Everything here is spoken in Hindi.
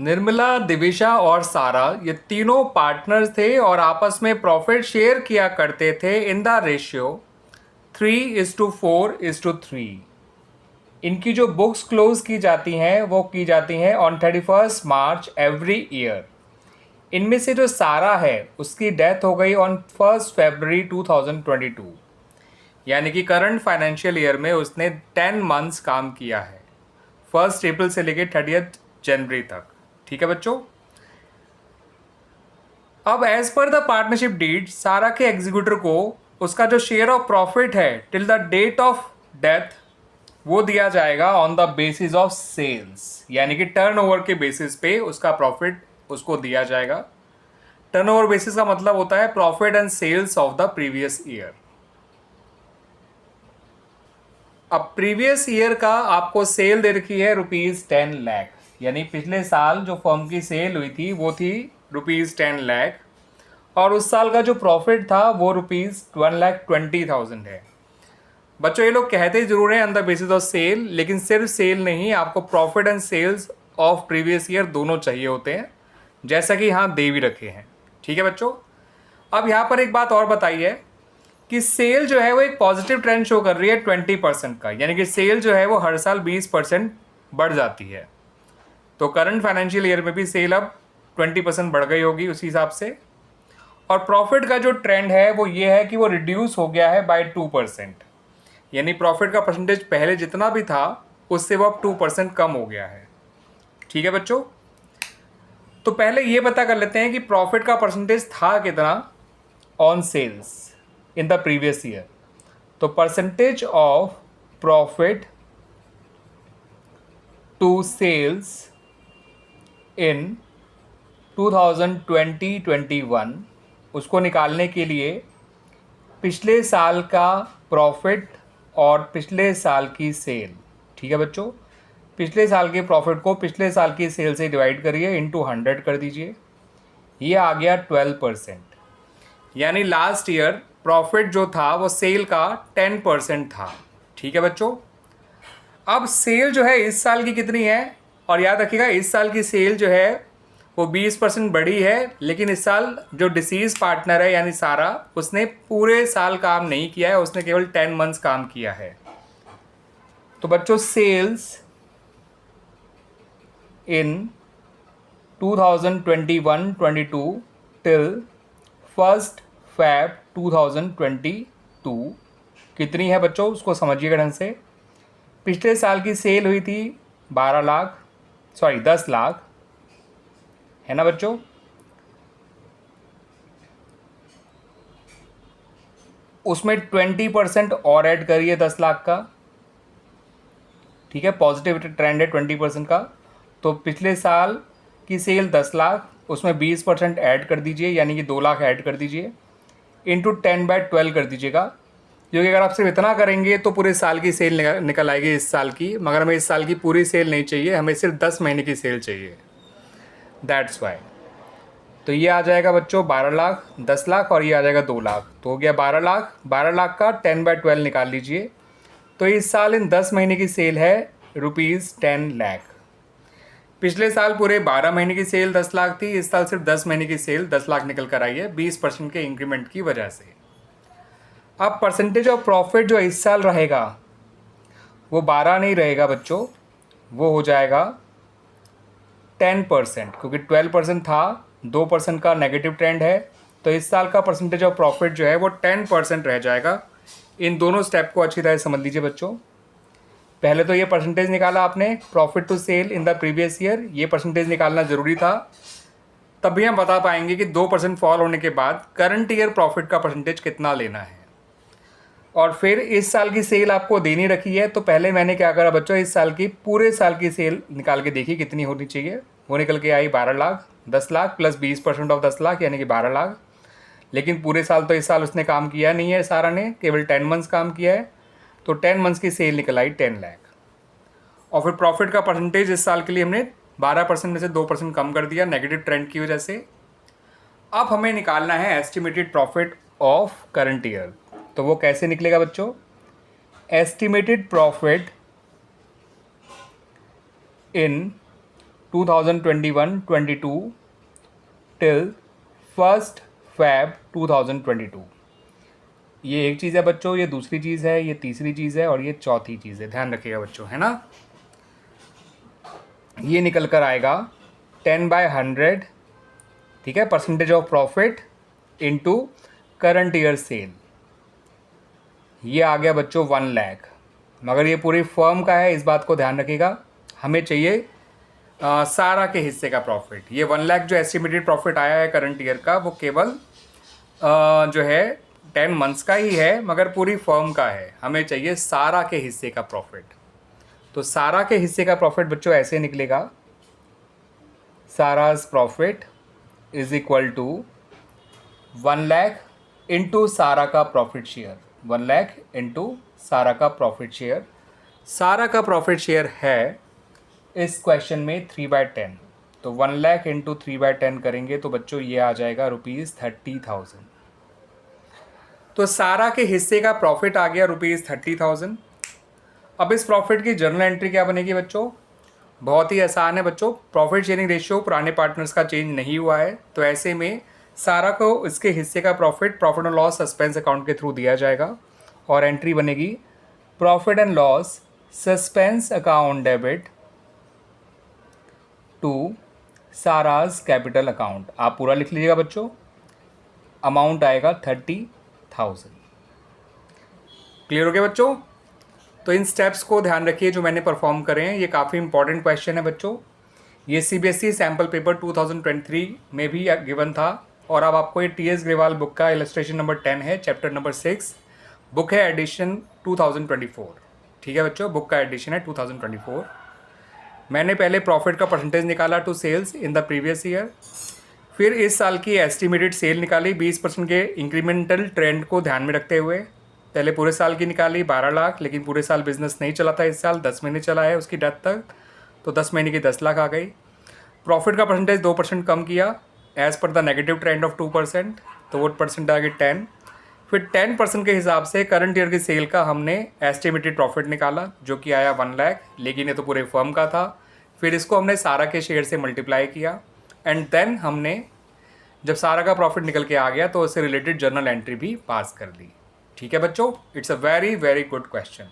निर्मला, दिविशा और सारा ये तीनों पार्टनर्स थे और आपस में प्रॉफिट शेयर किया करते थे इन द रेशियो 3:4:3। इनकी जो बुक्स क्लोज की जाती हैं वो की जाती हैं ऑन 31 मार्च एवरी ईयर। इनमें से जो सारा है उसकी डेथ हो गई ऑन 1 फरवरी 2022, यानी कि करंट फाइनेंशियल ईयर में उसने 10 मंथ्स काम किया है, 1 अप्रैल से लेकर 30 जनवरी तक। ठीक है बच्चों। अब as per the partnership deed सारा के एग्जीक्यूटर को उसका जो शेयर ऑफ प्रॉफिट है till the date of death वो दिया जाएगा on the basis of sales, यानी कि टर्नओवर के बेसिस पे उसका प्रॉफिट उसको दिया जाएगा। टर्नओवर बेसिस का मतलब होता है profit and sales of the previous year. अब प्रीवियस ईयर का आपको सेल दे रखी है ₹10 लाख, यानी पिछले साल जो फर्म की सेल हुई थी वो थी ₹10 लाख, और उस साल का जो प्रॉफिट था वो ₹1,20,000 है। बच्चों ये लोग कहते जरूर हैं on the basis of sale, लेकिन सिर्फ सेल नहीं, आपको profit and sales of previous year दोनों चाहिए होते हैं, जैसा कि यहाँ दे भी रखे हैं। ठीक है बच्चों। अब यहाँ पर एक बात और बताइए कि सेल जो है वो एक पॉजिटिव ट्रेंड शो कर रही है 20% का, यानी कि सेल जो है वो हर साल 20% बढ़ जाती है। तो करंट फाइनेंशियल ईयर में भी सेल अब 20% बढ़ गई होगी उसी हिसाब से। और प्रॉफिट का जो ट्रेंड है वो ये है कि वो रिड्यूस हो गया है बाय 2%, यानी प्रॉफिट का परसेंटेज पहले जितना भी था उससे वो अब 2% कम हो गया है। ठीक है बच्चों। तो पहले ये पता कर लेते हैं कि प्रॉफिट का परसेंटेज था कितना on sales in the previous year. तो percentage of profit to sales इन 2020-21 उसको निकालने के लिए पिछले साल का प्रॉफिट और पिछले साल की सेल, ठीक है बच्चों, पिछले साल के प्रॉफिट को पिछले साल की सेल से डिवाइड करिए, इंटू 100 कर दीजिए, ये आ गया 12%। यानी लास्ट ईयर प्रॉफिट जो था वो सेल का 10% था। ठीक है बच्चों। अब सेल जो है इस साल की कितनी है, और याद रखिएगा इस साल की सेल जो है वो 20% बढ़ी है, लेकिन इस साल जो डिसीज पार्टनर है यानी सारा, उसने पूरे साल काम नहीं किया है, उसने केवल 10 मंथ्स काम किया है। तो बच्चों सेल्स इन 2021-22 टिल 1 Feb 2022 कितनी है बच्चों, उसको समझिएगा ढंग से। पिछले साल की सेल हुई थी 10 लाख, है ना बच्चों। उसमें 20% और ऐड करिए 10 लाख का। ठीक है, पॉजिटिव ट्रेंड है 20% का। तो पिछले साल की सेल 10 लाख, उसमें 20% ऐड कर दीजिए, यानी कि 2 लाख ऐड कर दीजिए, इंटू 10/12 कर दीजिएगा। क्योंकि अगर आप सिर्फ इतना करेंगे तो पूरे साल की सेल निकल आएगी इस साल की, मगर हमें इस साल की पूरी सेल नहीं चाहिए, हमें सिर्फ 10 महीने की सेल चाहिए, दैट्स वाई। तो ये आ जाएगा बच्चों 12 लाख, 10 लाख, और ये आ जाएगा 2 लाख, तो हो गया 12 लाख। 12 लाख का 10/12 निकाल लीजिए। तो इस साल इन 10 महीने की सेल है ₹10 लाख। पिछले साल पूरे 12 महीने की सेल 10 लाख थी, इस साल सिर्फ 10 महीने की सेल 10 लाख निकल कर आई है 20% के इंक्रीमेंट की वजह से। अब परसेंटेज ऑफ प्रॉफिट जो इस साल रहेगा वो 12 नहीं रहेगा बच्चों, वो हो जाएगा 10%, क्योंकि 12% था, 2% का नेगेटिव ट्रेंड है। तो इस साल का परसेंटेज ऑफ प्रॉफिट जो है वो 10% रह जाएगा। इन दोनों स्टेप को अच्छी तरह समझ लीजिए बच्चों। पहले तो ये परसेंटेज निकाला आपने profit to sale in the previous year, ये परसेंटेज निकालना ज़रूरी था, तभी हम बता पाएंगे कि 2% फॉल होने के बाद करंट ईयर प्रॉफिट का परसेंटेज कितना लेना है। और फिर इस साल की सेल आपको देनी रखी है, तो पहले मैंने क्या करा बच्चों, इस साल की पूरे साल की सेल निकाल के देखी कितनी होनी चाहिए, वो निकल के आई 12 लाख। 10 लाख प्लस 20% ऑफ 10 लाख यानी कि 12 लाख। लेकिन पूरे साल तो इस साल उसने काम किया नहीं है, सारा ने केवल 10 मंथ्स काम किया है, तो 10 मंथ्स की सेल निकल आई 10 लाख। और फिर प्रॉफिट का परसेंटेज इस साल के लिए हमने 12% में से 2% कम कर दिया नेगेटिव ट्रेंड की वजह से। अब हमें निकालना है estimated profit of current year. तो वो कैसे निकलेगा बच्चों, estimated profit in 2021-22 till 1 Feb 2022। ये एक चीज़ है बच्चों, ये दूसरी चीज़ है, ये तीसरी चीज़ है और ये चौथी चीज़ है। ध्यान रखिएगा बच्चों, है ना। ये निकल कर आएगा 10/100, ठीक है, percentage of profit into current year cell. ये आ गया बच्चों 1 लाख, मगर ये पूरी फर्म का है, इस बात को ध्यान रखिएगा। हमें चाहिए सारा के हिस्से का प्रॉफिट। ये 1 लाख जो एस्टिमेटेड प्रॉफिट आया है करंट ईयर का, वो केवल जो है 10 मंथ्स का ही है, मगर पूरी फर्म का है। हमें चाहिए सारा के हिस्से का प्रॉफिट। तो सारा के हिस्से का प्रॉफिट बच्चों ऐसे निकलेगा, Sara's profit is equal to 1 lakh into Sara का profit share. 1 lakh into Sara का प्रॉफिट शेयर। सारा का प्रॉफिट शेयर है इस क्वेश्चन में 3/10। तो 1 लाख इंटू 3/10 करेंगे तो बच्चों ये आ जाएगा ₹30,000। तो सारा के हिस्से का प्रॉफिट आ गया ₹30,000। अब इस प्रॉफिट की जर्नल एंट्री क्या बनेगी बच्चों? बहुत ही आसान है बच्चों। प्रॉफिट शेयरिंग रेशियो पुराने पार्टनर्स का चेंज नहीं हुआ है, तो ऐसे में सारा को इसके हिस्से का प्रॉफिट और लॉस सस्पेंस अकाउंट के थ्रू दिया जाएगा और एंट्री बनेगी profit and loss suspense account debit to Sara's capital account. आप पूरा लिख लीजिएगा बच्चों। अमाउंट आएगा 30,000। क्लियर हो गया बच्चों? तो इन स्टेप्स को ध्यान रखिए जो मैंने परफॉर्म करे हैं। ये काफ़ी इंपॉर्टेंट क्वेश्चन है बच्चों। ये CBSE सैम्पल पेपर 2023 में भी गिवन था। और अब आपको ये TS ग्रेवाल बुक का इलस्ट्रेशन नंबर 10 है, चैप्टर नंबर 6। बुक है एडिशन 2024। ठीक है बच्चों, बुक का एडिशन है 2024। मैंने पहले प्रॉफिट का परसेंटेज निकाला to sales in the previous year. फिर इस साल की एस्टिमेटेड सेल निकाली 20% के इंक्रीमेंटल ट्रेंड को ध्यान में रखते हुए। पहले पूरे साल की निकाली 12 लाख, लेकिन पूरे साल बिजनेस नहीं चला था। इस साल 10 महीने चला है उसकी डेथ तक, तो 10 महीने की 10 लाख आ गई। प्रॉफिट का परसेंटेज 2% कम किया as per the negative trend of 2%, तो वो परसेंट आ गई 10। फिर 10% के हिसाब से करंट ईयर की सेल का हमने एस्टिमेटेड प्रॉफिट निकाला जो कि आया 1 लाख, लेकिन ये तो पूरे फर्म का था। फिर इसको हमने सारा के शेयर से मल्टीप्लाई किया एंड देन हमने जब सारा का प्रॉफिट निकल के आ गया तो उससे रिलेटेड जर्नल एंट्री भी पास कर दी। ठीक है बच्चों, it's a very very good question.